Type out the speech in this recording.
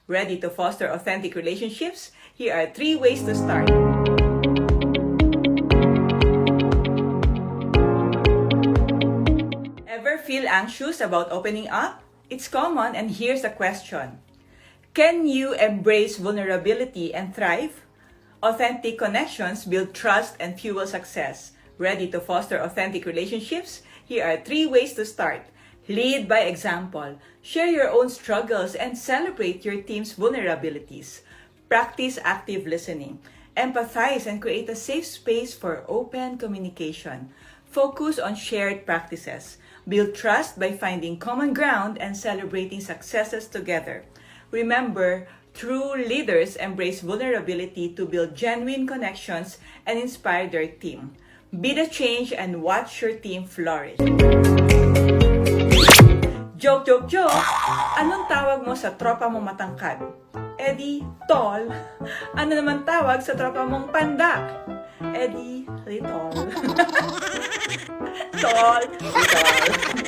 Ready to foster authentic relationships? Here are 3 ways to start. Ever feel anxious about opening up? It's common, and here's the question. Can you embrace vulnerability and thrive? Authentic connections build trust and fuel success. Ready to foster authentic relationships? Here are 3 ways to start. Lead by example. Share your own struggles and celebrate your team's vulnerabilities. Practice active listening. Empathize and create a safe space for open communication. Focus on shared practices. Build trust by finding common ground and celebrating successes together. Remember, true leaders embrace vulnerability to build genuine connections and inspire their team. Be the change and watch your team flourish. Joke, joke, joke! Anong tawag mo sa tropa mong matangkad? Eddie, tall. Ano naman tawag sa tropa mong pandak? Eddie, little. Tall, little.